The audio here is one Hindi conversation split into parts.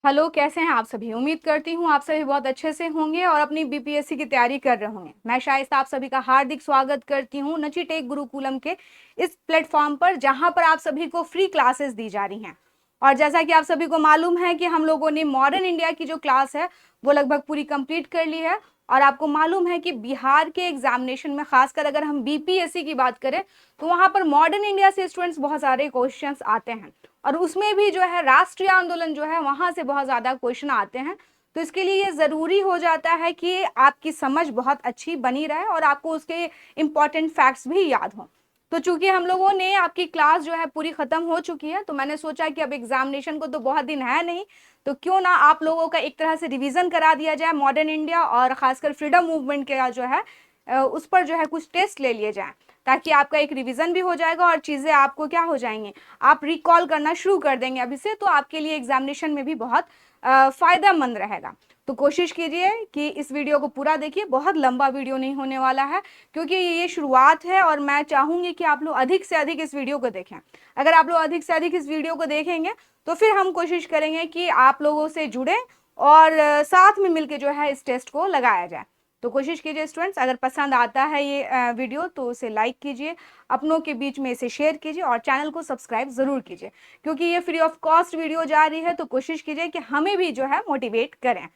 हेलो, कैसे हैं आप सभी। उम्मीद करती हूँ आप सभी बहुत अच्छे से होंगे और अपनी बीपीएससी की तैयारी कर रहे होंगे। मैं शाइस्ता आप सभी का हार्दिक स्वागत करती हूँ नची टेक गुरुकुलम के इस प्लेटफॉर्म पर, जहां पर आप सभी को फ्री क्लासेस दी जा रही हैं। और जैसा कि आप सभी को मालूम है कि हम लोगों ने मॉडर्न इंडिया की जो क्लास है वो लगभग पूरी कंप्लीट कर ली है। और आपको मालूम है कि बिहार के एग्जामिनेशन में, खासकर अगर हम बीपीएससी की बात करें, तो वहां पर मॉडर्न इंडिया से स्टूडेंट्स बहुत सारे क्वेश्चंस आते हैं। और उसमें भी जो है राष्ट्रीय आंदोलन जो है वहां से बहुत ज्यादा क्वेश्चन आते हैं। तो इसके लिए ये जरूरी हो जाता है कि आपकी समझ बहुत अच्छी बनी रहे और आपको उसके इम्पोर्टेंट फैक्ट्स भी याद हों। तो चूंकि हम लोगों ने आपकी क्लास जो है पूरी खत्म हो चुकी है, तो मैंने सोचा कि अब एग्जामिनेशन को तो बहुत दिन है नहीं, तो क्यों ना आप लोगों का एक तरह से रिवीजन करा दिया जाए मॉडर्न इंडिया और खासकर फ्रीडम मूवमेंट का जो है उस पर जो है कुछ टेस्ट ले लिए जाए, ताकि आपका एक रिवीजन भी हो जाएगा और चीज़ें आपको क्या हो जाएंगी, आप रिकॉल करना शुरू कर देंगे अभी से, तो आपके लिए एग्जामिनेशन में भी बहुत फायदेमंद रहेगा। तो कोशिश कीजिए कि इस वीडियो को पूरा देखिए, बहुत लंबा वीडियो नहीं होने वाला है, क्योंकि ये शुरुआत है और मैं चाहूंगी कि आप लोग अधिक से अधिक इस वीडियो को देखें। अगर आप लोग अधिक से अधिक इस वीडियो को देखेंगे तो फिर हम कोशिश करेंगे कि आप लोगों से जुड़े और साथ में मिलकर जो है इस टेस्ट को लगाया जाए। तो कोशिश कीजिए स्टूडेंट्स, अगर पसंद आता है ये वीडियो तो उसे लाइक कीजिए, अपनों के बीच में इसे शेयर कीजिए और चैनल को सब्सक्राइब जरूर कीजिए, क्योंकि ये फ्री ऑफ कॉस्ट वीडियो जा रही है। तो कोशिश कीजिए कि हमें भी जो है मोटिवेट करें।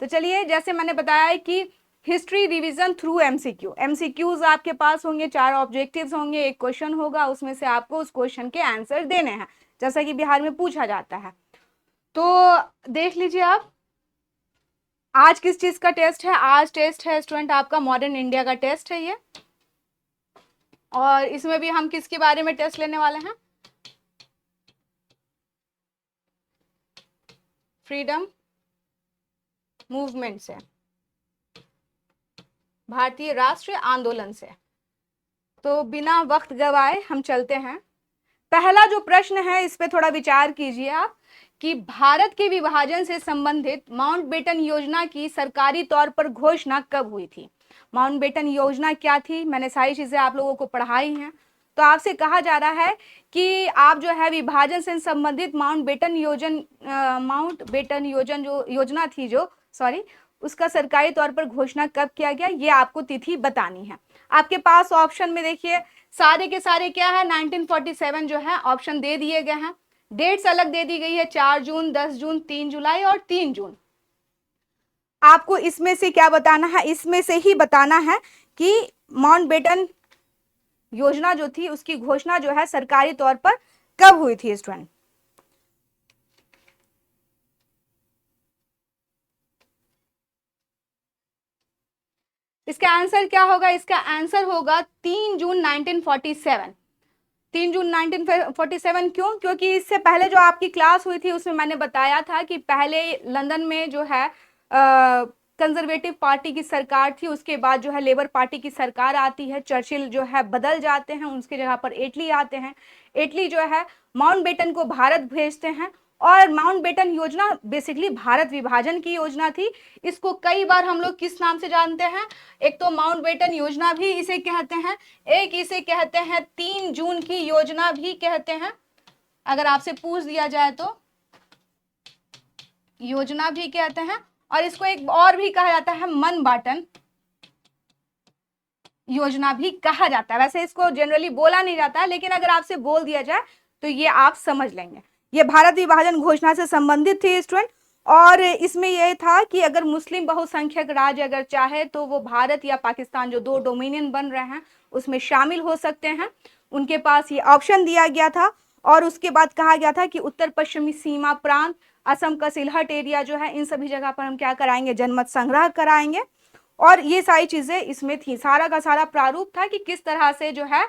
तो चलिए, जैसे मैंने बताया है कि history revision through MCQ, MCQs आपके पास होंगे, 4 ऑब्जेक्टिव्स होंगे, एक क्वेश्चन होगा, उसमें से आपको उस क्वेश्चन के आंसर देने हैं, जैसा कि बिहार में पूछा जाता है। तो देख लीजिए आप, आज किस चीज का टेस्ट है। आज टेस्ट है स्टूडेंट आपका मॉडर्न इंडिया का टेस्ट है ये। और इसमें भी हम किसके बारे में टेस्ट लेने वाले हैं, फ्रीडम मूवमेंट से, भारतीय राष्ट्रीय आंदोलन से। तो बिना वक्त गवाए हम चलते हैं। पहला जो प्रश्न है इस पे थोड़ा विचार कीजिए आप, कि भारत के विभाजन से संबंधित माउंटबेटन योजना की सरकारी तौर पर घोषणा कब हुई थी। माउंटबेटन योजना क्या थी, मैंने सारी चीजें आप लोगों को पढ़ाई हैं। तो आपसे कहा जा रहा है कि आप जो है विभाजन से संबंधित माउंटबेटन जो योजना थी, जो सॉरी, उसका सरकारी तौर पर घोषणा कब किया गया, ये आपको तिथि बतानी है। आपके पास ऑप्शन में देखिए, सारे के सारे क्या है, 1947 जो है ऑप्शन दे दिए गए हैं। डेट्स अलग दे दी गई है, 4 जून, 10 जून, 3 जुलाई और 3 जून। आपको इसमें से क्या बताना है, इसमें से ही बताना है कि माउंटबेटन योजना जो थी उसकी घोषणा जो है सरकारी तौर पर कब हुई थी स्टूडेंट। इसका आंसर क्या होगा, इसका आंसर होगा 3 जून 1947। 3 जून 1947 क्यों, क्योंकि इससे पहले जो आपकी क्लास हुई थी उसमें मैंने बताया था कि पहले लंदन में जो है कंजर्वेटिव पार्टी की सरकार थी, उसके बाद जो है लेबर पार्टी की सरकार आती है, चर्चिल जो है बदल जाते हैं, उसके जगह पर एटली आते हैं। एटली जो है माउंटबेटन को भारत भेजते हैं। और माउंटबेटन योजना बेसिकली भारत विभाजन की योजना थी। इसको कई बार हम लोग किस नाम से जानते हैं, एक तो माउंटबेटन योजना भी इसे कहते हैं, एक इसे कहते हैं 3 जून की योजना भी कहते हैं। अगर आपसे पूछ दिया जाए तो योजना भी कहते हैं, और इसको एक और भी कहा जाता है मनबाटन योजना भी कहा जाता है। वैसे इसको जनरली बोला नहीं जाता है, लेकिन अगर आपसे बोल दिया जाए तो ये आप समझ लेंगे। ये भारत विभाजन घोषणा से संबंधित थी स्टूडेंट। और इसमें यह था कि अगर मुस्लिम बहुसंख्यक राज्य अगर चाहे तो वो भारत या पाकिस्तान, जो 2 डोमिनियन बन रहे हैं, उसमें शामिल हो सकते हैं। उनके पास ये ऑप्शन दिया गया था। और उसके बाद कहा गया था कि उत्तर पश्चिमी सीमा प्रांत, असम का सिलहट एरिया जो है, इन सभी जगह पर हम क्या कराएंगे, जनमत संग्रह कराएंगे। और ये सारी चीजें इसमें थी, सारा का सारा प्रारूप था कि किस तरह से जो है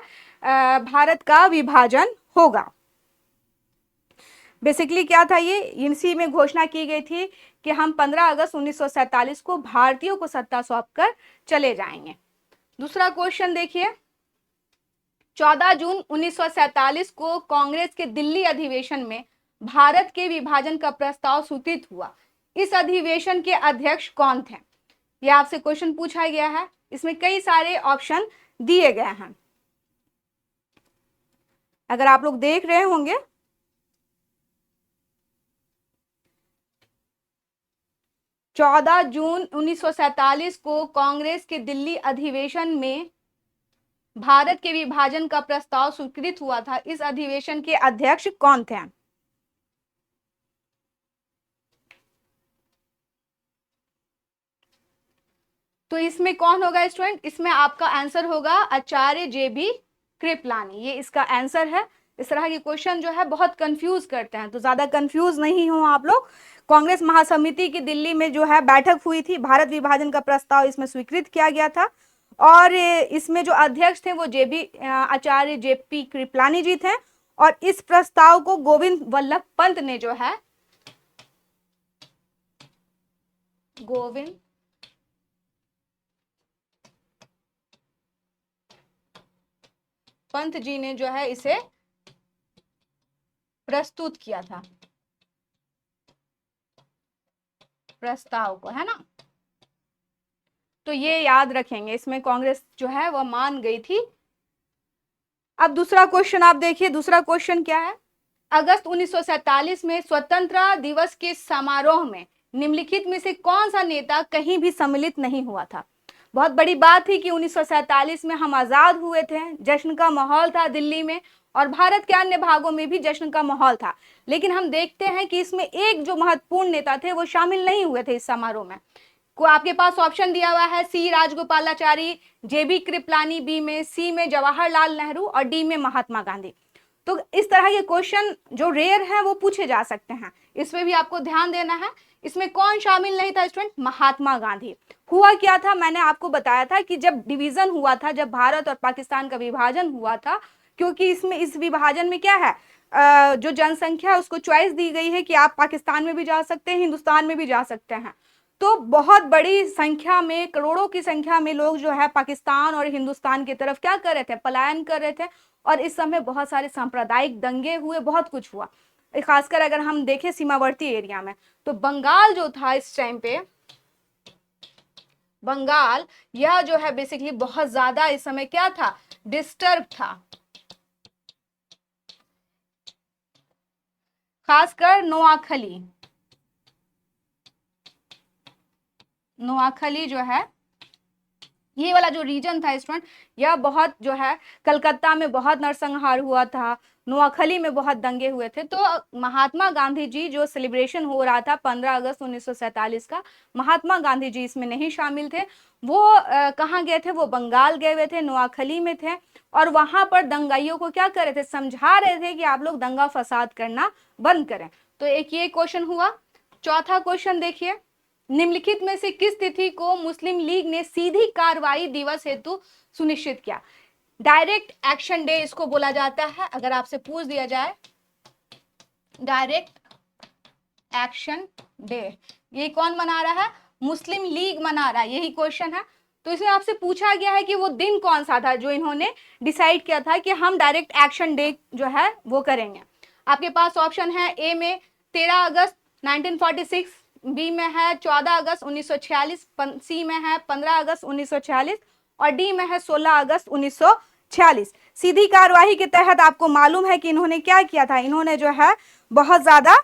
भारत का विभाजन होगा। बेसिकली क्या था, ये इसी में घोषणा की गई थी कि हम 15 अगस्त 1947 को भारतीयों को सत्ता सौंप कर चले जाएंगे। दूसरा क्वेश्चन देखिए, 14 जून 1947 को कांग्रेस के दिल्ली अधिवेशन में भारत के विभाजन का प्रस्ताव स्वीकृत हुआ। इस अधिवेशन के अध्यक्ष कौन थे, यह आपसे क्वेश्चन पूछा गया है। इसमें कई सारे ऑप्शन दिए गए हैं, अगर आप लोग देख रहे होंगे 14 जून 1947 को कांग्रेस के दिल्ली अधिवेशन में भारत के विभाजन का प्रस्ताव स्वीकृत हुआ था। इस अधिवेशन के अध्यक्ष कौन थे? तो इसमें कौन होगा स्टूडेंट? इसमें आपका आंसर होगा आचार्य JB कृपलानी, ये इसका आंसर है। इस तरह के क्वेश्चन जो है बहुत कंफ्यूज करते हैं, तो ज्यादा कंफ्यूज नहीं हो आप लोग। कांग्रेस महासमिति की दिल्ली में जो है बैठक हुई थी, भारत विभाजन का प्रस्ताव इसमें स्वीकृत किया गया था, और इसमें जो अध्यक्ष थे वो आचार्य JP कृपलानी जी थे, और इस प्रस्ताव को गोविंद वल्लभ पंत ने जो है, गोविंद पंत जी ने जो है इसे प्रस्तुत किया था, प्रस्ताव को, है ना। तो ये याद रखेंगे, इसमें कांग्रेस जो है वह मान गई थी। अब दूसरा क्वेश्चन आप देखिए, दूसरा क्वेश्चन क्या है? अगस्त 1947 में स्वतंत्रता दिवस के समारोह में निम्नलिखित में से कौन सा नेता कहीं भी सम्मिलित नहीं हुआ था? बहुत बड़ी बात थी कि 1947 में हम आजाद हुए थे, जश्न का माहौल था दिल्ली में, और भारत के अन्य भागों में भी जश्न का माहौल था, लेकिन हम देखते हैं कि इसमें एक जो महत्वपूर्ण नेता थे वो शामिल नहीं हुए थे इस समारोह में। को आपके पास ऑप्शन दिया हुआ है, सी राजगोपालाचारी, JB कृपलानी, बी में, सी में जवाहरलाल नेहरू, और डी में महात्मा गांधी। तो इस तरह के क्वेश्चन जो रेयर है वो पूछे जा सकते हैं, इसमें भी आपको ध्यान देना है। इसमें कौन शामिल नहीं था स्टूडेंट? महात्मा गांधी। हुआ क्या था, मैंने आपको बताया था कि जब डिवीजन हुआ था, जब भारत और पाकिस्तान का विभाजन हुआ था, क्योंकि इसमें इस विभाजन में क्या है, जो जनसंख्या है उसको चॉइस दी गई है कि आप पाकिस्तान में भी जा सकते हैं, हिंदुस्तान में भी जा सकते हैं। तो बहुत बड़ी संख्या में, करोड़ों की संख्या में लोग जो है पाकिस्तान और हिंदुस्तान की तरफ क्या कर रहे थे? पलायन कर रहे थे, और इस समय बहुत सारे सांप्रदायिक दंगे हुए, बहुत कुछ हुआ। खासकर अगर हम देखें सीमावर्ती एरिया में, तो बंगाल जो था इस टाइम पे, बंगाल यह जो है बेसिकली बहुत ज्यादा इस समय क्या था? डिस्टर्ब था, खासकर नोआखली, नोआखली जो है, ये वाला जो रीजन था स्टूडेंट, यह बहुत जो है, कलकत्ता में बहुत नरसंहार हुआ था, नोआखली में बहुत दंगे हुए थे। तो महात्मा गांधी जी, जो सेलिब्रेशन हो रहा था 15 अगस्त 1947 का, महात्मा गांधी जी इसमें नहीं शामिल थे। वो कहाँ गए थे? वो बंगाल गए हुए थे, नोआखली में थे, और वहां पर दंगाइयों को क्या कर रहे थे? समझा रहे थे कि आप लोग दंगा फसाद करना बंद करें। तो एक ये क्वेश्चन हुआ। चौथा क्वेश्चन देखिए, निम्नलिखित में से किस तिथि को मुस्लिम लीग ने सीधी कार्रवाई दिवस हेतु सुनिश्चित किया? डायरेक्ट एक्शन डे इसको बोला जाता है। अगर आपसे पूछ दिया जाए डायरेक्ट एक्शन डे, ये कौन मना रहा है? मुस्लिम लीग मना रहा है, यही क्वेश्चन है। तो इसमें आपसे पूछा गया है कि वो दिन कौन सा था जो इन्होंने डिसाइड किया था कि हम डायरेक्ट एक्शन डे जो है वो करेंगे। आपके पास ऑप्शन है, ए में 13 अगस्त 1946, बी में है 14 अगस्त 1946, सी में है 15 अगस्त 1946, और डी में है 16 अगस्त 1946। सीधी कार्यवाही के तहत आपको मालूम है कि इन्होंने क्या किया था? इन्होंने जो है बहुत ज्यादा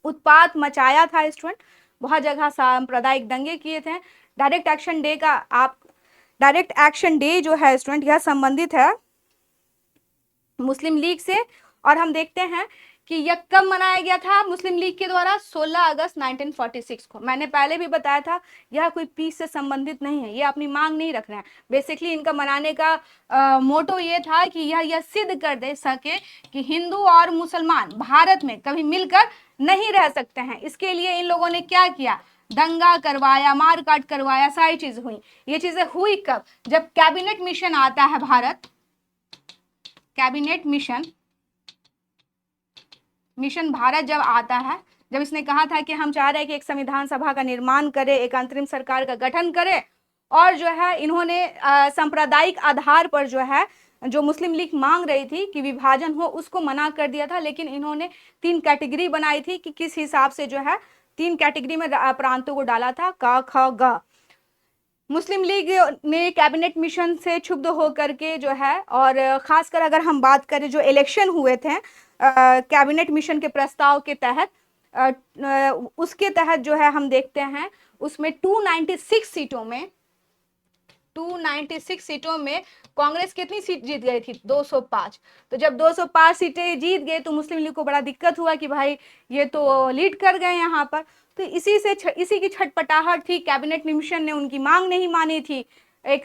उत्पात मचाया था स्टूडेंट, बहुत जगह सांप्रदायिक दंगे किए थे। डायरेक्ट एक्शन डे का आप, डायरेक्ट एक्शन डे जो है स्टूडेंट, यह संबंधित है मुस्लिम लीग से, और हम देखते हैं कि यह कब मनाया गया था मुस्लिम लीग के द्वारा? 16 अगस्त 1946 को। मैंने पहले भी बताया था, यह कोई पीस से संबंधित नहीं है, ये अपनी मांग नहीं रख रहे हैं। बेसिकली इनका मनाने का मोटो ये था कि यह सिद्ध कर दे सके कि हिंदू और मुसलमान भारत में कभी मिलकर नहीं रह सकते हैं। इसके लिए इन लोगों ने क्या किया? दंगा करवाया, मारकाट करवाया, सारी चीज हुई। ये चीजें हुई कब? जब कैबिनेट मिशन आता है भारत, कैबिनेट मिशन भारत जब आता है, जब इसने कहा था कि हम चाह रहे हैं कि एक संविधान सभा का निर्माण करें, एक अंतरिम सरकार का गठन करें, और जो है इन्होंने सांप्रदायिक आधार पर जो है, जो मुस्लिम लीग मांग रही थी कि विभाजन हो, उसको मना कर दिया था। लेकिन इन्होंने 3 कैटेगरी बनाई थी कि किस हिसाब से जो है 3 कैटेगरी में प्रांतों को डाला था, क ख ग। मुस्लिम लीग ने कैबिनेट मिशन से क्षुब्ध होकर के जो है, और खासकर अगर हम बात करें जो इलेक्शन हुए थे कैबिनेट मिशन के प्रस्ताव के तहत, उसके तहत जो है हम देखते हैं उसमें 296 सीटों में 296 सीटों में कांग्रेस कितनी सीट जीत गई थी? 205। तो जब 205 सीटें जीत गए तो मुस्लिम लीग को बड़ा दिक्कत हुआ कि भाई ये तो लीड कर गए यहाँ पर। तो इसी की छटपटाहट थी। कैबिनेट मिशन ने उनकी मांग नहीं मानी थी, एक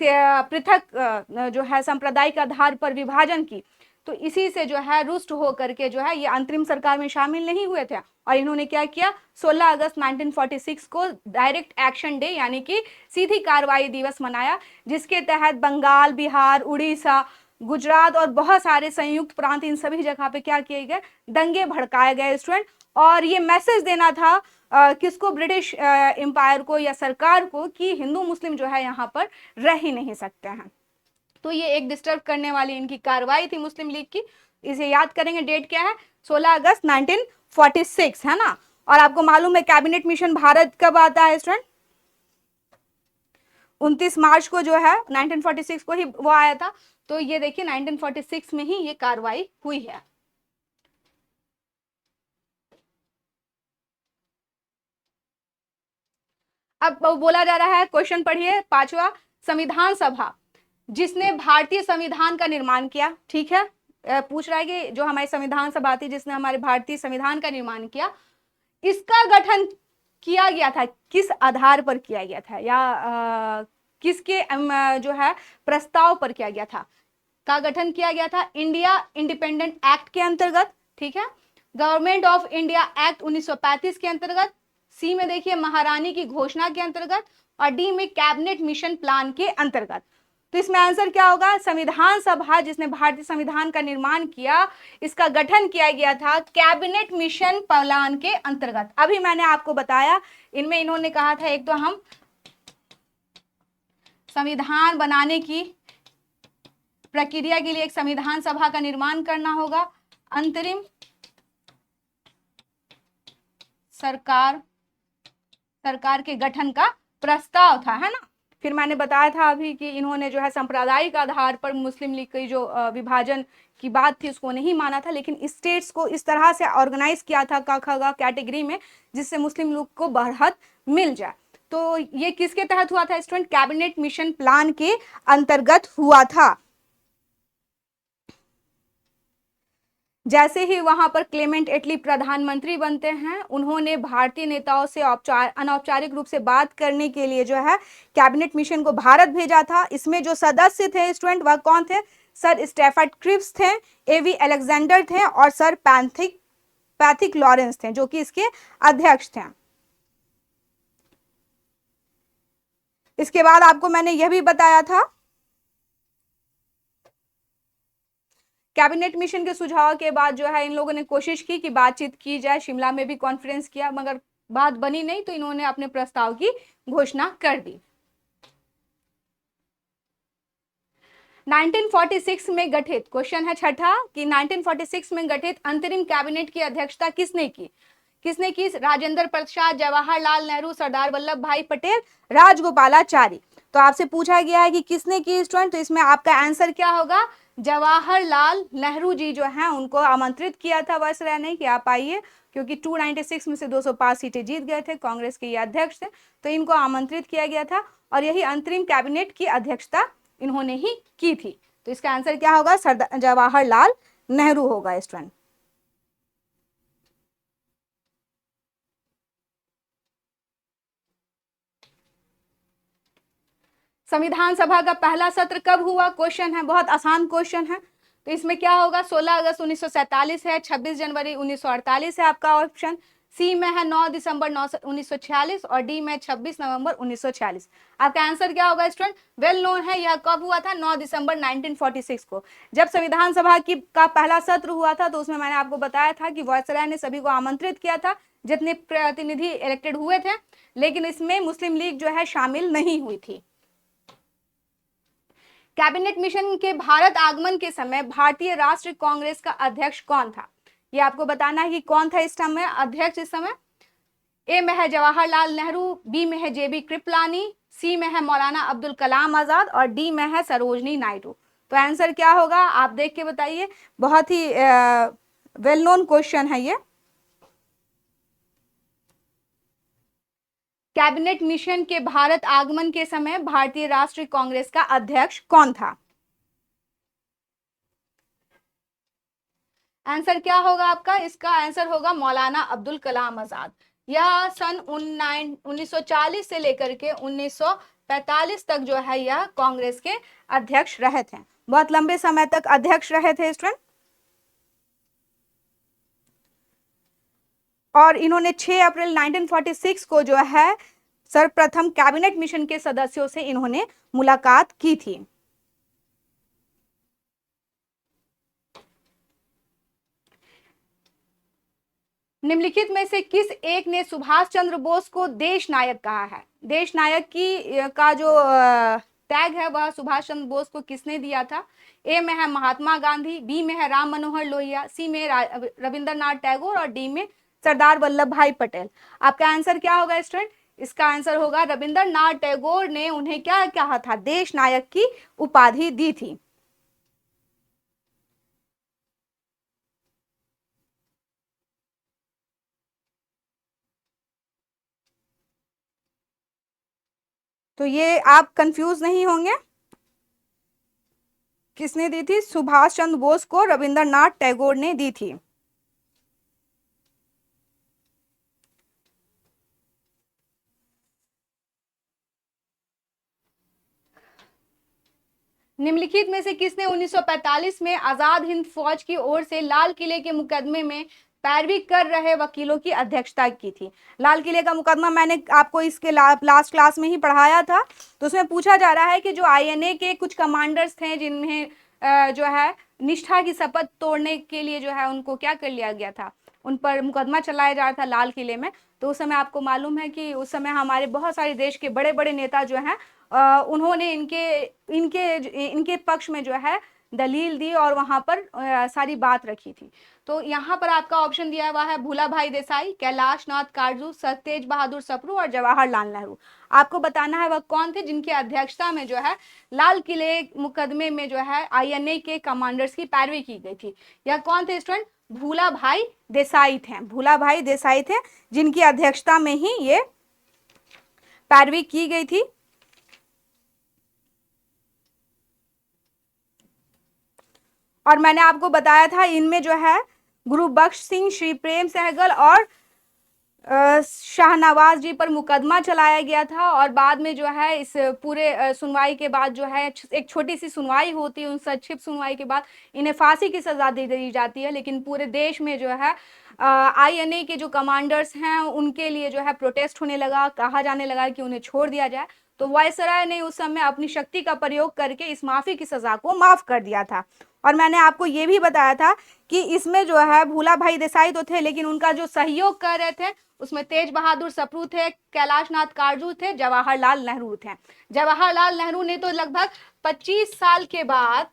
पृथक जो है सांप्रदायिक आधार पर विभाजन की। तो इसी से जो है रुष्ट होकर के जो है ये अंतरिम सरकार में शामिल नहीं हुए थे। और इन्होंने क्या किया, 16 अगस्त 1946 को डायरेक्ट एक्शन डे यानी कि सीधी कार्रवाई दिवस मनाया, जिसके तहत बंगाल, बिहार, उड़ीसा, गुजरात और बहुत सारे संयुक्त प्रांत, इन सभी जगह पे क्या किए गए, दंगे भड़काए गए स्टूडेंट। और ये मैसेज देना था किसको, ब्रिटिश एम्पायर को या सरकार को, कि हिंदू मुस्लिम जो है यहाँ पर रह ही नहीं सकते हैं। तो ये एक डिस्टर्ब करने वाली इनकी कार्रवाई थी मुस्लिम लीग की। इसे याद करेंगे, डेट क्या है, 16 अगस्त 1946, है ना। और आपको मालूम है कैबिनेट मिशन भारत कब आता है स्टूडेंट? 29 मार्च को जो है 1946 को ही वो आया था। तो ये देखिए 1946 में ही ये कार्रवाई हुई है। अब बोला जा रहा है, क्वेश्चन पढ़िए 5वां, संविधान सभा जिसने भारतीय संविधान का निर्माण किया, ठीक है, पूछ रहा है कि जो हमारी संविधान सभा थी जिसने हमारे भारतीय संविधान का निर्माण किया, इसका गठन किया गया था किस आधार पर किया गया था, या किसके जो है प्रस्ताव पर किया गया था, का गठन किया गया था? इंडिया इंडिपेंडेंट एक्ट के अंतर्गत, ठीक है, गवर्नमेंट ऑफ इंडिया एक्ट 1935 के अंतर्गत, सी में देखिए महारानी की घोषणा के अंतर्गत, और डी में कैबिनेट मिशन प्लान के अंतर्गत। तो इसमें आंसर क्या होगा? संविधान सभा जिसने भारतीय संविधान का निर्माण किया, इसका गठन किया गया था कैबिनेट मिशन प्लान के अंतर्गत। अभी मैंने आपको बताया, इनमें इन्होंने कहा था एक तो हम संविधान बनाने की प्रक्रिया के लिए एक संविधान सभा का निर्माण करना होगा, अंतरिम सरकार के गठन का प्रस्ताव था, है ना। फिर मैंने बताया था अभी कि इन्होंने जो है सांप्रदायिक आधार पर मुस्लिम लीग की जो विभाजन की बात थी उसको नहीं माना था, लेकिन स्टेट्स को इस तरह से ऑर्गेनाइज किया था क ख ग कैटेगरी में, जिससे मुस्लिम लीग को बढ़त मिल जाए। तो ये किसके तहत हुआ था स्टूडेंट? कैबिनेट मिशन प्लान के अंतर्गत हुआ था। जैसे ही वहां पर क्लेमेंट एटली प्रधानमंत्री बनते हैं, उन्होंने भारतीय नेताओं से अनौपचारिक रूप से बात करने के लिए जो है कैबिनेट मिशन को भारत भेजा था। इसमें जो सदस्य थे स्टूडेंट वह कौन थे? सर स्टेफर्ड क्रिप्स थे, एवी अलेक्जेंडर थे और सर पैथिक लॉरेंस थे, जो कि इसके अध्यक्ष थे। इसके बाद आपको मैंने यह भी बताया था, कैबिनेट मिशन के सुझाव के बाद जो है इन लोगों ने कोशिश की कि बातचीत की जाए, शिमला में भी कॉन्फ्रेंस किया, मगर बात बनी नहीं, तो इन्होंने अपने प्रस्ताव की घोषणा कर दी। 1946 में गठित, क्वेश्चन है छठा, कि 1946 में गठित अंतरिम कैबिनेट की अध्यक्षता किसने की? राजेंद्र प्रसाद, जवाहरलाल नेहरू, सरदार वल्लभ भाई पटेल, राजगोपालाचारी। तो आपसे पूछा गया है कि किसने की स्टूडेंट, तो इसमें आपका आंसर क्या होगा? जवाहरलाल नेहरू जी जो हैं उनको आमंत्रित किया था वायसराय ने कि आप आइए, क्योंकि 296 में से 205 सीटें जीत गए थे, कांग्रेस के ये अध्यक्ष थे, तो इनको आमंत्रित किया गया था और यही अंतरिम कैबिनेट की अध्यक्षता इन्होंने ही की थी। तो इसका आंसर क्या होगा? जवाहरलाल नेहरू होगा स्टूडेंट। संविधान सभा का पहला सत्र कब हुआ? क्वेश्चन है, बहुत आसान क्वेश्चन है। तो इसमें क्या होगा? 16 अगस्त 1947 है, 26 जनवरी 1948 है आपका ऑप्शन, सी में है 9 दिसंबर 1946 और डी में 26 नवंबर 1946। आपका आंसर क्या होगा स्टूडेंट? वेल नोन है, यह कब हुआ था? 9 दिसंबर 1946 को, जब संविधान सभा का पहला सत्र हुआ था। तो उसमें मैंने आपको बताया था कि वायसराय ने सभी को आमंत्रित किया था, जितने प्रतिनिधि इलेक्टेड हुए थे, लेकिन इसमें मुस्लिम लीग जो है शामिल नहीं हुई थी। कैबिनेट मिशन के भारत आगमन के समय भारतीय राष्ट्रीय कांग्रेस का अध्यक्ष कौन था? ये आपको बताना है कि कौन था इस समय अध्यक्ष। इस समय ए में है जवाहरलाल नेहरू, बी में है जेबी कृपलानी, सी में है मौलाना अब्दुल कलाम आजाद और डी में है सरोजनी नायडू। तो आंसर क्या होगा आप देख के बताइए, बहुत ही वेल नोन क्वेश्चन है ये। कैबिनेट मिशन के भारत आगमन के समय भारतीय राष्ट्रीय कांग्रेस का अध्यक्ष कौन था? आंसर क्या होगा आपका? इसका आंसर होगा मौलाना अब्दुल कलाम आजाद। यह सन 1940 से लेकर के 1945 तक जो है यह कांग्रेस के अध्यक्ष रहे थे, बहुत लंबे समय तक अध्यक्ष रहे थे स्टूडेंट। और इन्होंने 6 अप्रैल 1946 को जो है सर्वप्रथम कैबिनेट मिशन के सदस्यों से इन्होंने मुलाकात की थी। निम्नलिखित में से किस एक ने सुभाष चंद्र बोस को देश नायक कहा है? देश नायक की का जो टैग है वह सुभाष चंद्र बोस को किसने दिया था? ए में है महात्मा गांधी, बी में है राम मनोहर लोहिया, सी में रविंद्रनाथ टैगोर और डी में सरदार वल्लभ भाई पटेल। आपका आंसर क्या होगा स्टूडेंट? इसका आंसर होगा रविंद्रनाथ टैगोर ने उन्हें क्या कहा था? देश नायक की उपाधि दी थी। तो ये आप कंफ्यूज नहीं होंगे, किसने दी थी? सुभाष चंद्र बोस को रविंद्रनाथ टैगोर ने दी थी। निम्नलिखित में से किसने 1945 में आजाद हिंद फौज की ओर से लाल किले के मुकदमे में पैरवी कर रहे वकीलों की अध्यक्षता की थी? लाल किले का मुकदमा मैंने आपको इसके लास्ट क्लास में ही पढ़ाया था। तो उसमें पूछा जा रहा है कि जो आईएनए के कुछ कमांडर्स थे जिन्हें जो है निष्ठा की शपथ तोड़ने के लिए जो है उनको क्या कर लिया गया था, उन पर मुकदमा चलाया जा रहा था लाल किले में। तो उस समय आपको मालूम है कि उस समय हमारे बहुत सारे देश के बड़े बड़े नेता जो हैं उन्होंने इनके इनके इनके पक्ष में जो है दलील दी और वहां पर सारी बात रखी थी। तो यहाँ पर आपका ऑप्शन दिया हुआ है भूला भाई देसाई, कैलाश नाथ कारजू, सतेज बहादुर सप्रू और जवाहरलाल नेहरू। आपको बताना है वह कौन थे जिनकी अध्यक्षता में जो है लाल किले मुकदमे में जो है आईएनए के कमांडर्स की पैरवी की गई थी। यह कौन थे स्टूडेंट? भूला भाई देसाई थे। भूला भाई देसाई थे जिनकी अध्यक्षता में ही ये पैरवी की गई थी। और मैंने आपको बताया था इनमें जो है गुरुबख्श सिंह, श्री प्रेम सहगल और शाहनवाज जी पर मुकदमा चलाया गया था। और बाद में जो है इस पूरे सुनवाई के बाद जो है एक छोटी सी सुनवाई होती है, उन संक्षिप्त सुनवाई के बाद इन्हें फांसी की सजा दे दी जाती है। लेकिन पूरे देश में जो है आईएनए के जो कमांडर्स हैं उनके लिए जो है प्रोटेस्ट होने लगा, कहा जाने लगा कि उन्हें छोड़ दिया जाए। तो वायसराय ने उस समय अपनी शक्ति का प्रयोग करके इस माफी की सजा को माफ कर दिया था। और मैंने आपको ये भी बताया था कि इसमें जो है भूला भाई देसाई तो थे, लेकिन उनका जो सहयोग कर रहे थे उसमें तेज बहादुर सप्रू थे, कैलाश नाथ कारजू थे, जवाहरलाल नेहरू थे। जवाहरलाल नेहरू ने तो लगभग 25 साल के बाद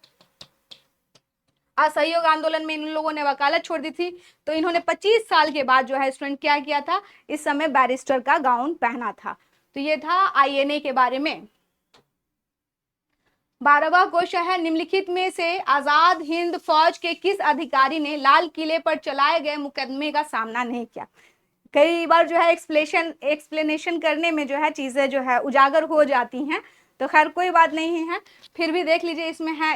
असहयोग आंदोलन में इन लोगों ने वकालत छोड़ दी थी। तो इन्होंने 25 साल के बाद जो है स्टूडेंट क्या किया था, इस समय बैरिस्टर का गाउन पहना था। तो ये था आईएनए के बारे में। 12वां क्वेश्चन है निम्नलिखित में से आजाद हिंद फौज के किस अधिकारी ने लाल किले पर चलाए गए मुकदमे का सामना नहीं किया? कई बार जो है एक्सप्लेनेशन करने में जो है चीजें जो है उजागर हो जाती हैं, तो खैर कोई बात नहीं है, फिर भी देख लीजिए। इसमें है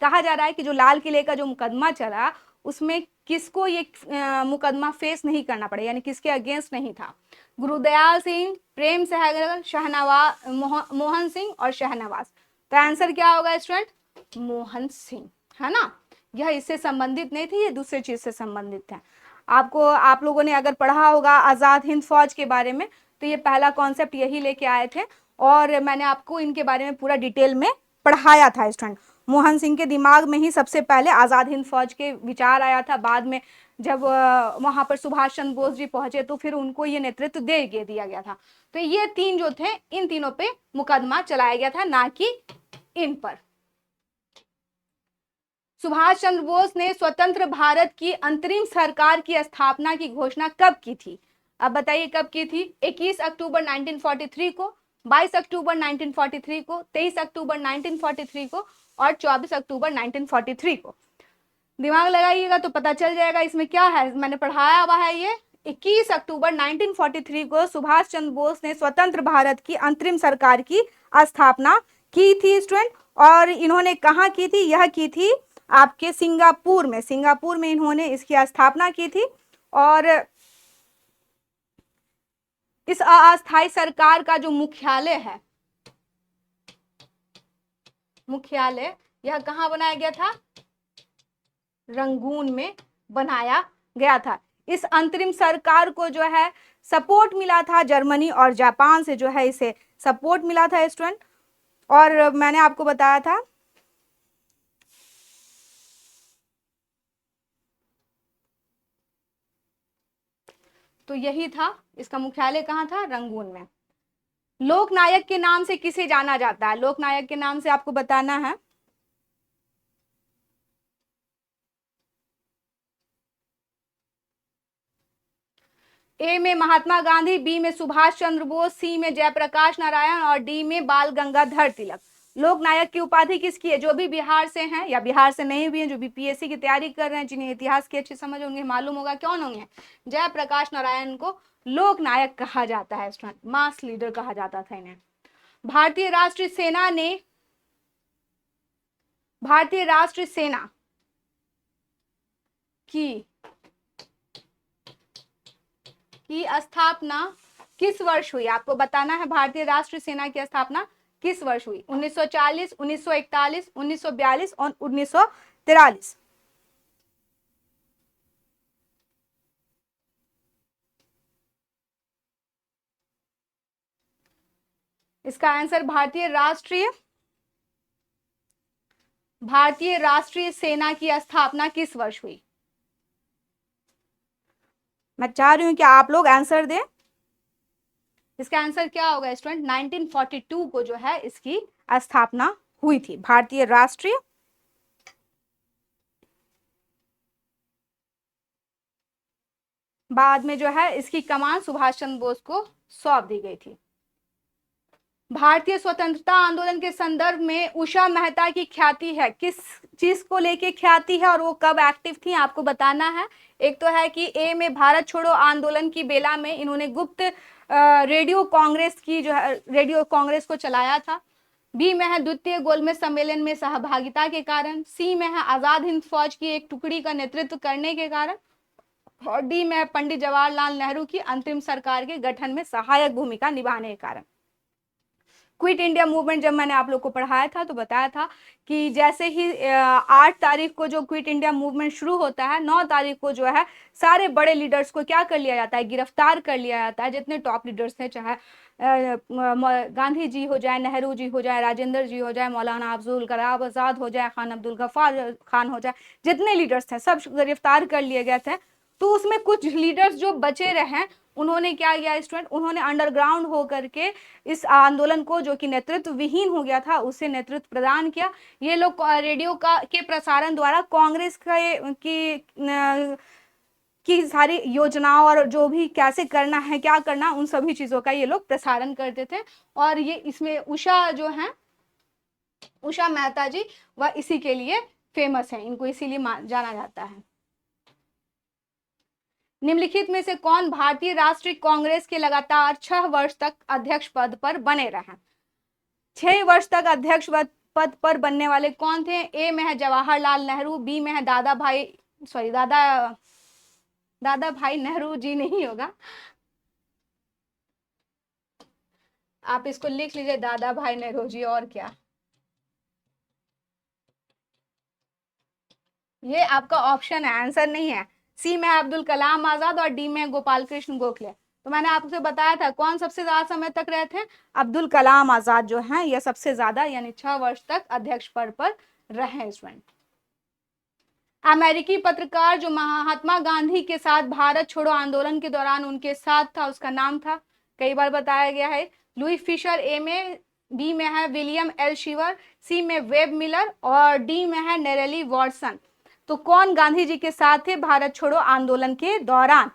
कहा जा रहा है कि जो लाल किले का जो मुकदमा चला उसमें किसको ये मुकदमा फेस नहीं करना पड़ा, यानी किसके अगेंस्ट नहीं था? गुरुदयाल सिंह, प्रेम सहगल, शहनवाज, मोहन सिंह और शहनवाज। तो आंसर क्या होगा स्टूडेंट? मोहन सिंह, है ना। यह इससे संबंधित नहीं थी, ये दूसरे चीज से संबंधित है। आप लोगों ने अगर पढ़ा होगा आजाद हिंद फौज के बारे में तो ये पहला कॉन्सेप्ट यही लेके आए थे और मैंने आपको इनके बारे में पूरा डिटेल में पढ़ाया था स्टूडेंट। मोहन सिंह के दिमाग में ही सबसे पहले आजाद हिंद फौज के विचार आया था। बाद में जब वहां पर सुभाष चंद्र बोस जी पहुंचे तो फिर उनको ये नेतृत्व दे दिया गया था। तो ये तीन जो थे इन तीनों पे मुकदमा चलाया गया था, ना कि इन पर। सुभाष चंद्र बोस ने स्वतंत्र भारत की अंतरिम सरकार की स्थापना की घोषणा कब की थी? अब बताइए कब की थी? 21 अक्टूबर 1943 को, 22 अक्टूबर 1943 को, 23 अक्टूबर 1943 को और 24 अक्टूबर 1943 को। दिमाग लगाइएगा तो पता चल जाएगा इसमें क्या है। मैंने पढ़ाया हुआ है ये 21 अक्टूबर 1943 को सुभाष चंद्र बोस ने स्वतंत्र भारत की अंतरिम सरकार की स्थापना की थी स्टूडेंट। और इन्होंने कहाँ की थी? यह की थी आपके सिंगापुर में। सिंगापुर में इन्होंने इसकी स्थापना की थी। और इस अस्थायी सरकार का जो मुख्यालय है, मुख्यालय यह कहाँ बनाया गया था? रंगून में बनाया गया था। इस अंतरिम सरकार को जो है सपोर्ट मिला था जर्मनी और जापान से, जो है इसे सपोर्ट मिला था स्टूडेंट। और मैंने आपको बताया था तो यही था, इसका मुख्यालय कहाँ था? रंगून में। लोकनायक के नाम से किसे जाना जाता है? लोकनायक के नाम से आपको बताना है। ए में महात्मा गांधी, बी में सुभाष चंद्र बोस, सी में जयप्रकाश नारायण और डी में बाल गंगाधर तिलक। लोकनायक की उपाधि किसकी है? जो भी बिहार से हैं या बिहार से नहीं भी हैं, जो भी पीएससी की तैयारी कर रहे हैं, जिन्हें इतिहास की अच्छी समझ उन्हें मालूम होगा कौन होंगे। जयप्रकाश नारायण को लोकनायक कहा जाता है स्टूडेंट, मास लीडर कहा जाता था इन्हें। भारतीय राष्ट्रीय सेना ने, भारतीय राष्ट्रीय सेना की स्थापना किस वर्ष हुई? आपको बताना है भारतीय राष्ट्रीय सेना की स्थापना किस वर्ष हुई? 1940, 1941, 1942 और 1943। इसका आंसर भारतीय राष्ट्रीय सेना की स्थापना किस वर्ष हुई? मैं चाह रही हूं कि आप लोग आंसर दें। इसका आंसर क्या होगा स्टूडेंट? 1942 को जो है इसकी स्थापना हुई थी, भारतीय राष्ट्रीय। बाद में जो है इसकी कमान सुभाष चंद्र बोस को सौंप दी गई थी। भारतीय स्वतंत्रता आंदोलन के संदर्भ में उषा मेहता की ख्याति है, किस चीज को लेके ख्याति है और वो कब एक्टिव थी आपको बताना है। एक तो है कि ए में भारत छोड़ो आंदोलन की बेला में इन्होंने गुप्त रेडियो कांग्रेस की जो है रेडियो कांग्रेस को चलाया था। बी में है द्वितीय गोलमेज सम्मेलन में सहभागिता के कारण। सी में है आजाद हिंद फौज की एक टुकड़ी का नेतृत्व करने के कारण। और डी में है पंडित जवाहरलाल नेहरू की अंतरिम सरकार के गठन में सहायक भूमिका निभाने के कारण। क्विट इंडिया मूवमेंट जब मैंने आप लोग को पढ़ाया था तो बताया था कि जैसे ही 8 तारीख को जो क्विट इंडिया मूवमेंट शुरू होता है, 9 तारीख को जो है सारे बड़े लीडर्स को क्या कर लिया जाता है? गिरफ्तार कर लिया जाता है। जितने टॉप लीडर्स थे, चाहे गांधी जी हो जाए, नेहरू जी हो जाए, राजेंद्र जी हो जाए, मौलाना अब्दुल कलाम आजाद हो जाए, खान अब्दुल गफ्फार खान हो जाए, जितने लीडर्स थे सब गिरफ्तार कर लिए गए थे। तो उसमें कुछ लीडर्स जो बचे रहे उन्होंने क्या किया स्टूडेंट? उन्होंने अंडरग्राउंड होकर के इस आंदोलन को, जो कि नेतृत्व विहीन हो गया था, उसे नेतृत्व प्रदान किया। ये लोग रेडियो के प्रसारण द्वारा कांग्रेस की सारी योजनाओं और जो भी कैसे करना है, क्या करना, उन सभी चीजों का ये लोग प्रसारण करते थे। और ये इसमें उषा जो है, उषा मेहता जी, वह इसी के लिए फेमस है, इनको इसीलिए जाना जाता है। निम्नलिखित में से कौन भारतीय राष्ट्रीय कांग्रेस के लगातार 6 वर्ष तक अध्यक्ष पद पर बने रहे? 6 वर्ष तक अध्यक्ष पद पर बनने वाले कौन थे? ए में है जवाहरलाल नेहरू, बी में है दादा भाई नेहरू जी नहीं होगा, आप इसको लिख लीजिए, दादा भाई नेहरू जी। और क्या? ये आपका ऑप्शन है, आंसर नहीं है। सी में अब्दुल कलाम आजाद और डी में गोपाल कृष्ण गोखले। तो मैंने आपसे बताया था कौन सबसे ज्यादा समय तक रहे थे? अब्दुल कलाम आजाद जो हैं ये सबसे ज्यादा, यानी 6 वर्ष तक अध्यक्ष पद पर रहे स्टूडेंट। अमेरिकी पत्रकार जो महात्मा गांधी के साथ भारत छोड़ो आंदोलन के दौरान उनके साथ था, उसका नाम था, कई बार बताया गया है, लुई फिशर। ए में, बी में है विलियम एल शिवर, सी में वेब मिलर और डी में है नेरेली वॉटसन। तो कौन गांधी जी के साथ थे भारत छोड़ो आंदोलन के दौरान?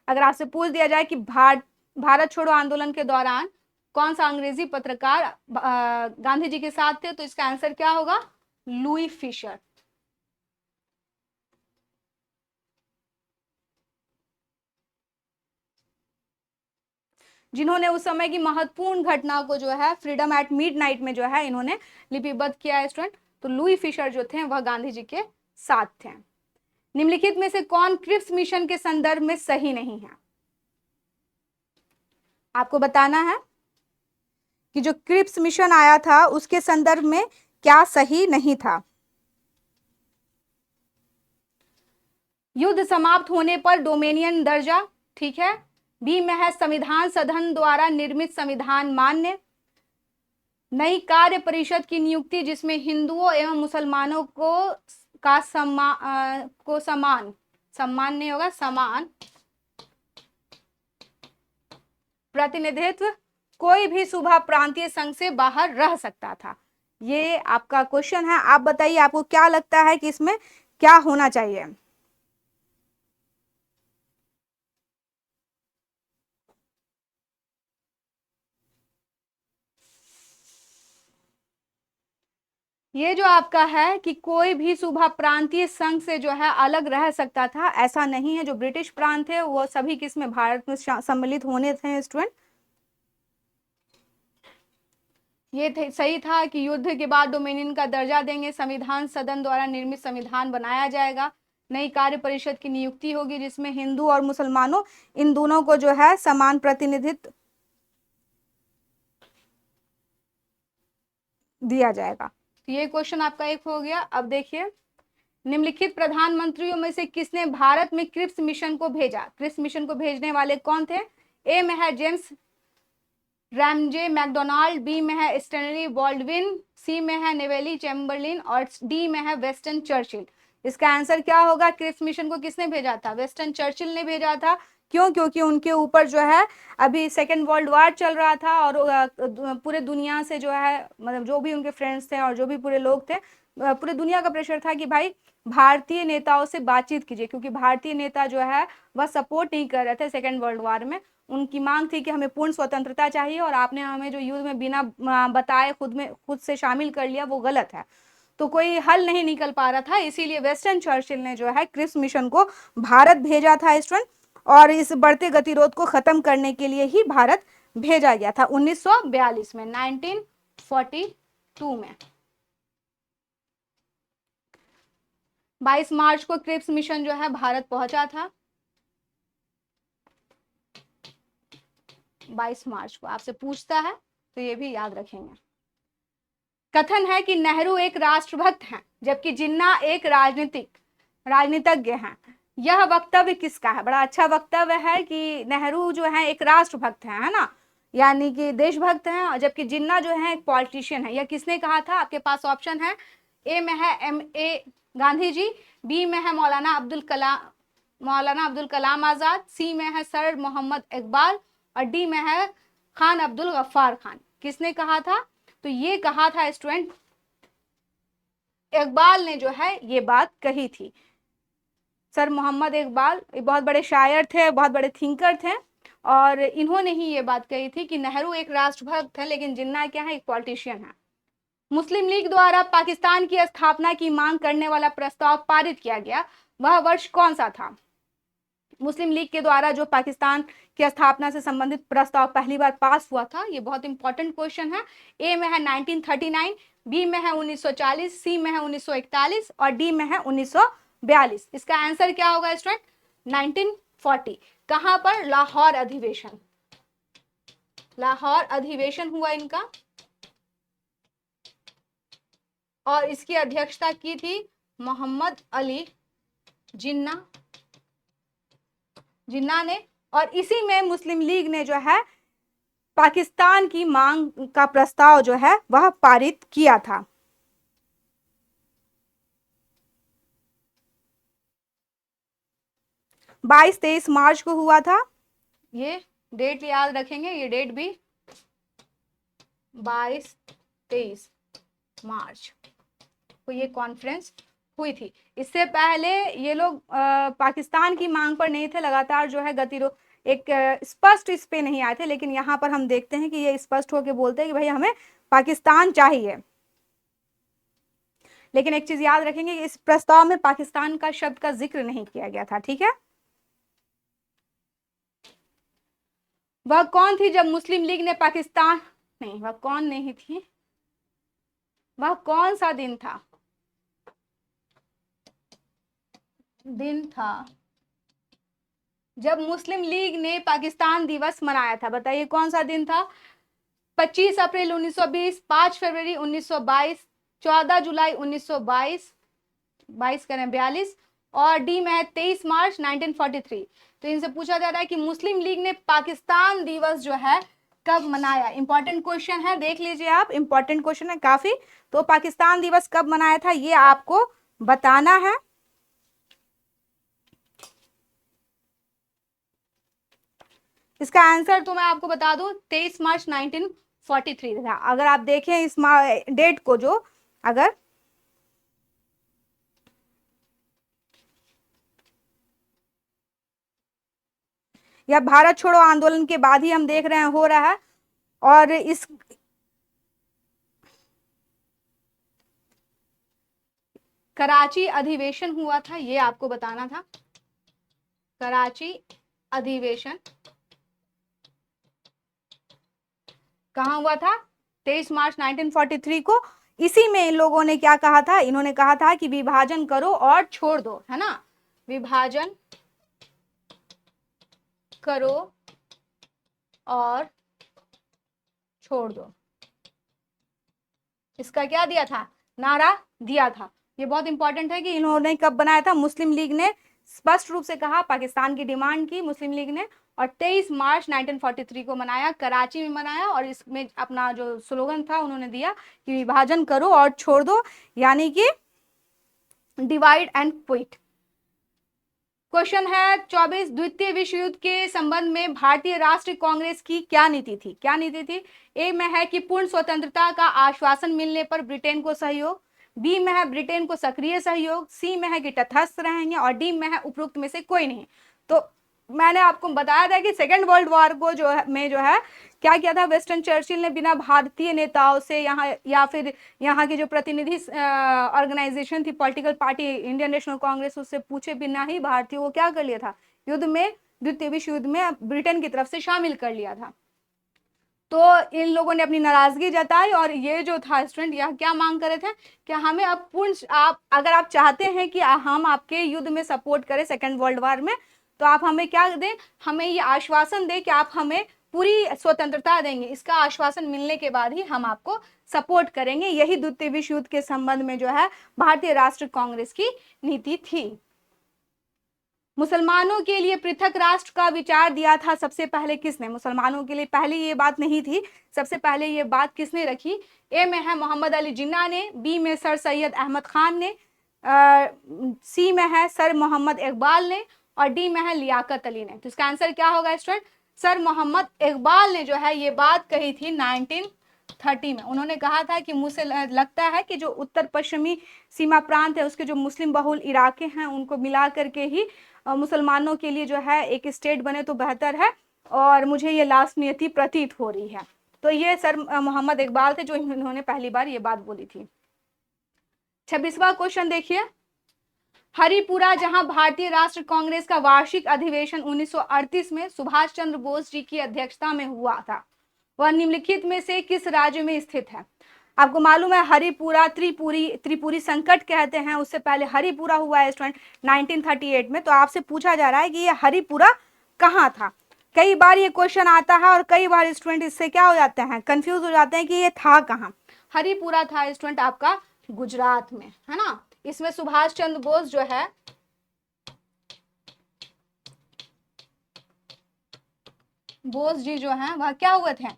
अगर आपसे पूछ दिया जाए कि भारत छोड़ो आंदोलन के दौरान कौन सा अंग्रेजी पत्रकार गांधी जी के साथ थे, तो इसका आंसर क्या होगा? Louis Fischer. जिन्होंने उस समय की महत्वपूर्ण घटना को जो है फ्रीडम एट मिडनाइट में जो है इन्होंने लिपिबद्ध किया है स्टूडेंट। तो लुई फिशर जो थे वह गांधी जी के साथ थे। निम्नलिखित में से कौन क्रिप्स मिशन के संदर्भ में सही नहीं है? आपको बताना है कि जो क्रिप्स मिशन आया था उसके संदर्भ में क्या सही नहीं था। युद्ध समाप्त होने पर डोमेनियन दर्जा, ठीक है। बी में है संविधान सदन द्वारा निर्मित संविधान मान्य। नई कार्य परिषद की नियुक्ति जिसमें हिंदुओं एवं मुसलमानों को सम्मान नहीं होगा, समान प्रतिनिधित्व। कोई भी सूबा प्रांतीय संघ से बाहर रह सकता था। ये आपका क्वेश्चन है। आप बताइए आपको क्या लगता है कि इसमें क्या होना चाहिए? ये जो आपका है कि कोई भी सूबा प्रांतीय संघ से जो है अलग रह सकता था, ऐसा नहीं है। जो ब्रिटिश प्रांत थे वो सभी किस में, भारत में सम्मिलित होने थे स्टूडेंट। ये सही था कि युद्ध के बाद डोमेनियन का दर्जा देंगे, संविधान सदन द्वारा निर्मित संविधान बनाया जाएगा, नई कार्य परिषद की नियुक्ति होगी जिसमें हिंदू और मुसलमानों इन दोनों को जो है समान प्रतिनिधित्व दिया जाएगा। तो ये क्वेश्चन आपका एक हो गया। अब देखिए, निम्नलिखित प्रधानमंत्रियों में से किसने भारत में क्रिप्स मिशन को भेजा? क्रिप्स मिशन को भेजने वाले कौन थे? ए में है जेम्स रैमजे मैकडोनाल्ड, बी में है स्टैनली बॉल्डविन, सी में है नेवेली चैम्बरलिन और डी में है वेस्टन चर्चिल। इसका आंसर क्या होगा? क्रिप्स मिशन को किसने भेजा था? वेस्टन चर्चिल ने भेजा था। क्यों? क्योंकि उनके ऊपर जो है अभी सेकेंड वर्ल्ड वार चल रहा था और पूरे दुनिया से जो है, मतलब जो भी उनके फ्रेंड्स थे और जो भी पूरे लोग थे, पूरे दुनिया का प्रेशर था कि भाई भारतीय नेताओं से बातचीत कीजिए, क्योंकि भारतीय नेता जो है वह सपोर्ट नहीं कर रहे थे सेकेंड वर्ल्ड वार में। उनकी मांग थी कि हमें पूर्ण स्वतंत्रता चाहिए और आपने हमें जो युद्ध में बिना बताए खुद से शामिल कर लिया वो गलत है। तो कोई हल नहीं निकल पा रहा था, इसीलिए वेस्टर्न चर्चिल ने जो है क्रिप्स मिशन को भारत भेजा था स्टूडेंट। और इस बढ़ते गतिरोध को खत्म करने के लिए ही भारत भेजा गया था 1942 में, 1942 में। 22 मार्च को क्रिप्स मिशन जो है भारत पहुंचा था। 22 मार्च को आपसे पूछता है तो ये भी याद रखेंगे। कथन है कि नेहरू एक राष्ट्रभक्त हैं जबकि जिन्ना एक राजनीतिज्ञ हैं। यह वक्तव्य किसका है? बड़ा अच्छा वक्तव्य है कि नेहरू जो है एक राष्ट्रभक्त है ना, यानी कि देशभक्त हैं, और जबकि जिन्ना जो है एक पॉलिटिशियन है। यह किसने कहा था? आपके पास ऑप्शन है, ए में है M.A. गांधी जी, बी में है मौलाना अब्दुल कलाम आजाद, सी में है सर मोहम्मद इकबाल और डी में है खान अब्दुल गफ्फार खान। किसने कहा था? तो ये कहा था स्टूडेंट, इकबाल ने जो है ये बात कही थी। सर मोहम्मद इकबाल बहुत बड़े शायर थे, बहुत बड़े थिंकर थे, और इन्होंने ही ये बात कही थी कि नेहरू एक राष्ट्रभक्त है लेकिन जिन्ना क्या है, एक पॉलिटिशियन है। मुस्लिम लीग द्वारा पाकिस्तान की स्थापना की मांग करने वाला प्रस्ताव पारित किया गया, वह वर्ष कौन सा था? मुस्लिम लीग के द्वारा जो पाकिस्तान की स्थापना से संबंधित प्रस्ताव पहली बार पास हुआ था, ये बहुत इंपॉर्टेंट क्वेश्चन है। ए में है 1939, बी में है 1940, सी में है 1941 और डी में है 1942। इसका आंसर क्या होगा स्टूडेंट? 1940। कहां पर? लाहौर अधिवेशन। लाहौर अधिवेशन हुआ इनका और इसकी अध्यक्षता की थी मोहम्मद अली जिन्ना ने, और इसी में मुस्लिम लीग ने जो है पाकिस्तान की मांग का प्रस्ताव जो है वह पारित किया था। बाईस 23 मार्च को हुआ था। ये डेट याद रखेंगे, ये डेट भी 22-23 मार्च को ये कॉन्फ्रेंस हुई थी। इससे पहले ये लोग पाकिस्तान की मांग पर नहीं थे, लगातार जो है गतिरोध एक स्पष्ट इस पे नहीं आए थे, लेकिन यहाँ पर हम देखते हैं कि ये स्पष्ट होकर बोलते हैं कि भाई हमें पाकिस्तान चाहिए। लेकिन एक चीज याद रखेंगे, इस प्रस्ताव में पाकिस्तान का शब्द का जिक्र नहीं किया गया था, ठीक है। वह कौन थी जब मुस्लिम लीग ने पाकिस्तान, नहीं वह कौन नहीं थी, वह कौन सा दिन था, दिन था जब मुस्लिम लीग ने पाकिस्तान दिवस मनाया था, बताइए कौन सा दिन था। 25 अप्रैल 1920, 5 फरवरी 1922, 14 जुलाई 1922, 22 करें 42, और डी में है 23 मार्च 1943। तो इनसे पूछा जा रहा है कि मुस्लिम लीग ने पाकिस्तान दिवस जो है कब मनाया। इंपॉर्टेंट क्वेश्चन है, देख लीजिए आप, इंपॉर्टेंट क्वेश्चन है काफी। तो पाकिस्तान दिवस कब मनाया था ये आपको बताना है। इसका आंसर तो मैं आपको बता दूं 23 मार्च 1943 था। अगर आप देखें इस डेट को, जो अगर या भारत छोड़ो आंदोलन के बाद ही हम देख रहे हैं हो रहा है, और इस कराची अधिवेशन हुआ था, ये आपको बताना था। कराची अधिवेशन कहाँ हुआ था, 23 मार्च 1943 को। इसी में इन लोगों ने क्या कहा था, इन्होंने कहा था कि विभाजन करो और छोड़ दो, है ना, विभाजन करो और छोड़ दो, इसका क्या दिया था, नारा दिया था। ये बहुत इंपॉर्टेंट है कि इन्होंने कब बनाया था, मुस्लिम लीग ने स्पष्ट रूप से कहा, पाकिस्तान की डिमांड की मुस्लिम लीग ने, और 23 मार्च 1943 को मनाया, कराची में मनाया, और इसमें अपना जो स्लोगन था उन्होंने दिया कि विभाजन करो और छोड़ दो, यानी कि डिवाइड एंड क्विट। क्वेश्चन है 24, द्वितीय विश्व युद्ध के संबंध में भारतीय राष्ट्रीय कांग्रेस की क्या नीति थी, क्या नीति थी। ए में है कि पूर्ण स्वतंत्रता का आश्वासन मिलने पर ब्रिटेन को सहयोग, बी में है ब्रिटेन को सक्रिय सहयोग, सी में है कि तटस्थ रहेंगे, और डी में है उपरोक्त में से कोई नहीं। तो मैंने आपको बताया था कि सेकेंड वर्ल्ड वॉर को जो है में जो है क्या किया था, वेस्टर्न चर्चिल ने बिना भारतीय नेताओं से यहाँ या फिर यहाँ की जो प्रतिनिधि ऑर्गेनाइजेशन थी, political party Indian national Congress, उससे पूछे बिना ही भारतीयों को क्या कर लिया था, युद्ध में, द्वितीय विश्व युद्ध में ब्रिटेन की तरफ से शामिल कर लिया था। तो इन लोगों ने अपनी नाराजगी जताई, और ये जो था स्टूडेंट यह क्या मांग कर रहे थे कि हमें अब पूर्ण, आप अगर आप चाहते हैं कि हम आपके युद्ध में सपोर्ट करें सेकेंड वर्ल्ड वॉर में, तो आप हमें क्या दें, हमें ये आश्वासन दें कि आप हमें पूरी स्वतंत्रता देंगे, इसका आश्वासन मिलने के बाद ही हम आपको सपोर्ट करेंगे। यही द्वितीय विश्व युद्ध के संबंध में जो है भारतीय राष्ट्रीय कांग्रेस की नीति थी। मुसलमानों के लिए पृथक राष्ट्र का विचार दिया था सबसे पहले किसने, मुसलमानों के लिए पहले ये बात नहीं थी, सबसे पहले ये बात किसने रखी। ए में है मोहम्मद अली जिन्ना ने, बी में सर सैयद अहमद खान ने, सी में है सर मोहम्मद इकबाल ने, और डी में है लियाकत अली ने। तो इसका आंसर क्या होगा स्टूडेंट, सर मोहम्मद इकबाल ने जो है ये बात कही थी 1930 में। उन्होंने कहा था कि मुझे लगता है कि जो उत्तर पश्चिमी सीमा प्रांत है उसके जो मुस्लिम बहुल इलाके हैं उनको मिला करके ही मुसलमानों के लिए जो है एक स्टेट बने तो बेहतर है, और मुझे ये लास्ट नियति प्रतीत हो रही है। तो ये सर मोहम्मद इकबाल थे जो इन्होंने पहली बार ये बात बोली थी। 26वां क्वेश्चन देखिए, हरिपुरा जहां भारतीय राष्ट्रीय कांग्रेस का वार्षिक अधिवेशन 1938 में सुभाष चंद्र बोस जी की अध्यक्षता में हुआ था, वह निम्नलिखित में से किस राज्य में स्थित है। आपको मालूम है हरिपुरा त्रिपुरी संकट कहते हैं, उससे पहले हरिपुरा हुआ है स्टूडेंट 1938 में। तो आपसे पूछा जा रहा है कि ये हरिपुरा कहाँ था। कई बार ये क्वेश्चन आता है और कई बार स्टूडेंट इससे क्या हो जाते हैं, कंफ्यूज हो जाते हैं कि ये था कहाँ। हरिपुरा था स्टूडेंट आपका गुजरात में, है ना। इसमें सुभाष चंद्र बोस जो है बोस जी जो हैं वह क्या हुए थे,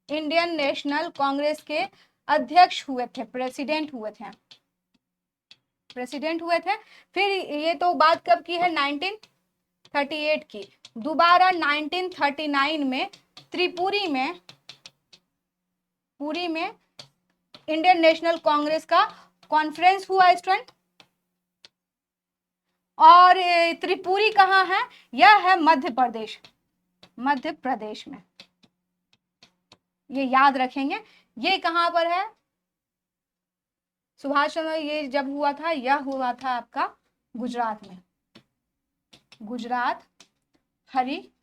इंडियन नेशनल कांग्रेस के अध्यक्ष हुए थे, प्रेसिडेंट हुए थे, प्रेसिडेंट हुए थे। फिर ये तो बात कब की है, 1938 की। दोबारा 1939 में त्रिपुरी में इंडियन नेशनल कांग्रेस का कॉन्फ्रेंस हुआ स्टूडेंट। और त्रिपुरी कहाँ है, यह है मध्य प्रदेश, मध्य प्रदेश में, ये याद रखेंगे। ये कहां पर है, सुभाष चंद्र ये जब हुआ था यह हुआ था आपका गुजरात में, गुजरात हरिपुरा।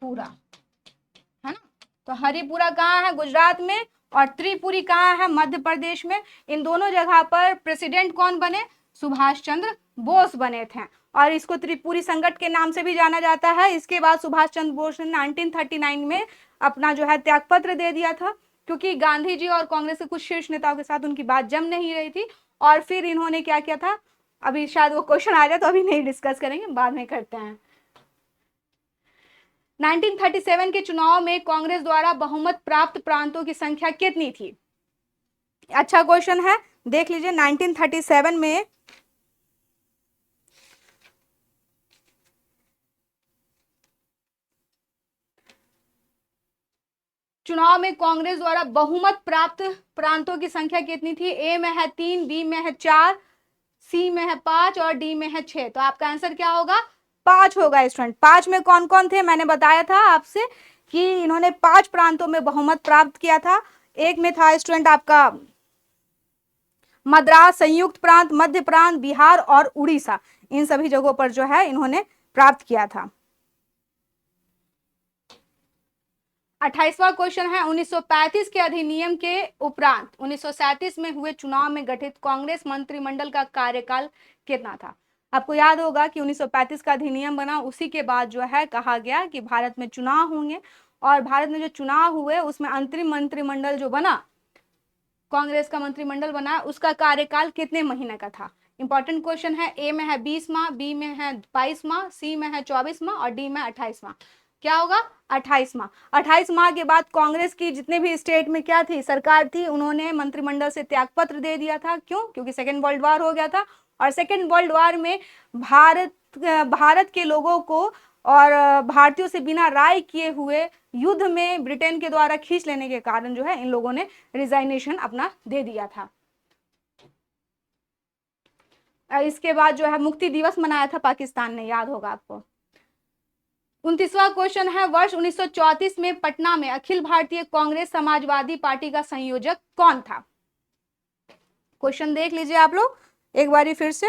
पूरा, है ना। तो हरिपुरा कहाँ है? गुजरात में। और त्रिपुरी कहाँ है? मध्य प्रदेश में। इन दोनों जगह पर प्रेसिडेंट कौन बने? सुभाष चंद्र बोस बने थे। और इसको त्रिपुरी संकट के नाम से भी जाना जाता है। इसके बाद सुभाष चंद्र बोस ने 1939 में अपना जो है त्यागपत्र दे दिया था, क्योंकि गांधी जी और कांग्रेस के कुछ शीर्ष नेताओं के साथ उनकी बात जम नहीं रही थी। और फिर इन्होंने क्या किया था, अभी शायद वो क्वेश्चन आ जाए तो अभी नहीं डिस्कस करेंगे, बाद में करते हैं। 1937 के चुनाव में कांग्रेस द्वारा बहुमत प्राप्त प्रांतों की संख्या कितनी थी? अच्छा क्वेश्चन है, देख लीजिए। 1937 में चुनाव में कांग्रेस द्वारा बहुमत प्राप्त प्रांतों की संख्या कितनी थी? ए में है 3, बी में है 4, सी में है 5 और डी में है 6। तो आपका आंसर क्या होगा? 5 होगा स्टूडेंट। 5 में कौन कौन थे? मैंने बताया था आपसे कि इन्होंने 5 प्रांतों में बहुमत प्राप्त किया था। एक में था स्टूडेंट आपका मद्रास, संयुक्त प्रांत, मध्य प्रांत, बिहार और उड़ीसा। इन सभी जगहों पर जो है इन्होंने प्राप्त किया था। 28वां क्वेश्चन है, 1935 के अधिनियम के उपरांत 1937 में हुए चुनाव में गठित कांग्रेस मंत्रिमंडल का कार्यकाल कितना था? आपको याद होगा कि 1935 का अधिनियम बना, उसी के बाद जो है कहा गया कि भारत में चुनाव होंगे। और भारत में जो चुनाव हुए उसमें अंतरिम मंत्रिमंडल जो बना, कांग्रेस का मंत्रिमंडल बना, उसका कार्यकाल कितने महीने का था? इंपॉर्टेंट क्वेश्चन है। ए में है 20 माह, बी में है 22 माह, सी में है 24 माह और डी में 28 माह। क्या होगा? 28 माह। 28 माह के बाद कांग्रेस की जितने भी स्टेट में क्या थी, सरकार थी, उन्होंने मंत्रिमंडल से त्यागपत्र दे दिया था। क्यों? क्योंकि सेकेंड वर्ल्ड वॉर हो गया था। और सेकेंड वर्ल्ड वॉर में भारत के लोगों को और भारतीयों से बिना राय किए हुए युद्ध में ब्रिटेन के द्वारा खींच लेने के कारण जो है इन लोगों ने रिजाइनेशन अपना दे दिया था। इसके बाद जो है मुक्ति दिवस मनाया था पाकिस्तान ने, याद होगा आपको। 29वां क्वेश्चन है, वर्ष 1934 में पटना में अखिल भारतीय कांग्रेस समाजवादी पार्टी का संयोजक कौन था? क्वेश्चन देख लीजिए आप लोग एक बारी फिर से।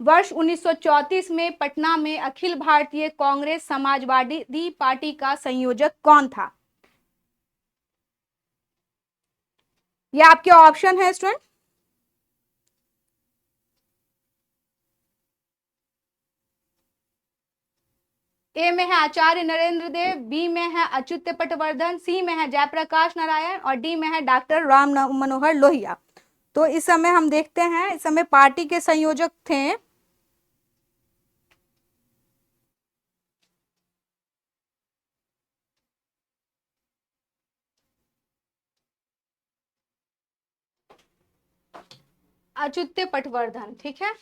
वर्ष 1934 में पटना में अखिल भारतीय कांग्रेस समाजवादी पार्टी का संयोजक कौन था? ये आपके ऑप्शन है स्टूडेंट। ए में है आचार्य नरेंद्र देव, बी में है अच्युत पटवर्धन, सी में है जयप्रकाश नारायण और डी में है डॉक्टर राम मनोहर लोहिया। तो इस समय हम देखते हैं, इस समय पार्टी के संयोजक थे अच्युत पटवर्धन। ठीक है।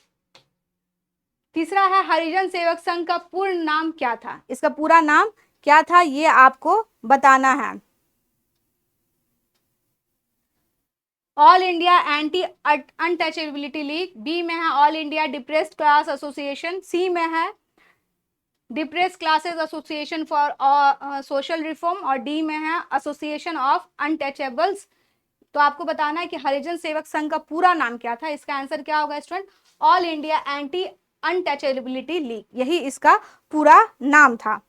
तीसरा है, हरिजन सेवक संघ का पूर्ण नाम क्या था? इसका पूरा नाम क्या था ये आपको बताना है। All India anti untouchability league, B में है all India depressed class association, C में है depress classes association for social reform और डी में है एसोसिएशन ऑफ अनटचेबल्स। तो आपको बताना है कि हरिजन सेवक संघ का पूरा नाम क्या था। इसका आंसर क्या होगा student? All India anti untouchability league, यही इसका पूरा नाम था।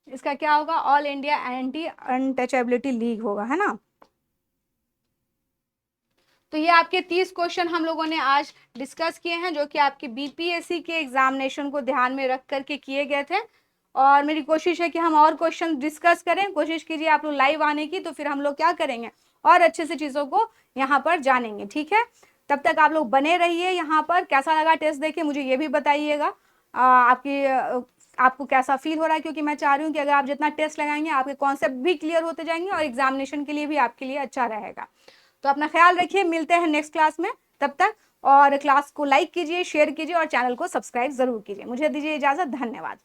इसका क्या होगा? All India anti untouchability league होगा, है ना। तो ये आपके 30 क्वेश्चन हम लोगों ने आज डिस्कस किए हैं, जो कि आपके बीपीएससी के एग्जामिनेशन को ध्यान में रख करके किए गए थे। और मेरी कोशिश है कि हम और क्वेश्चन डिस्कस करें। कोशिश कीजिए आप लोग लाइव आने की, तो फिर हम लोग क्या करेंगे और अच्छे से चीज़ों को यहाँ पर जानेंगे। ठीक है, तब तक आप लोग बने रहिए यहाँ पर। कैसा लगा टेस्ट देखे मुझे ये भी बताइएगा, आपको कैसा फील हो रहा है, क्योंकि मैं चाह रही हूँ कि अगर आप जितना टेस्ट लगाएंगे आपके कॉन्सेप्ट भी क्लियर होते जाएंगे और एग्जामिनेशन के लिए भी आपके लिए अच्छा रहेगा। तो अपना ख्याल रखिए, मिलते हैं नेक्स्ट क्लास में, तब तक। और क्लास को लाइक कीजिए, शेयर कीजिए और चैनल को सब्सक्राइब जरूर कीजिए। मुझे दीजिए इजाजत, धन्यवाद।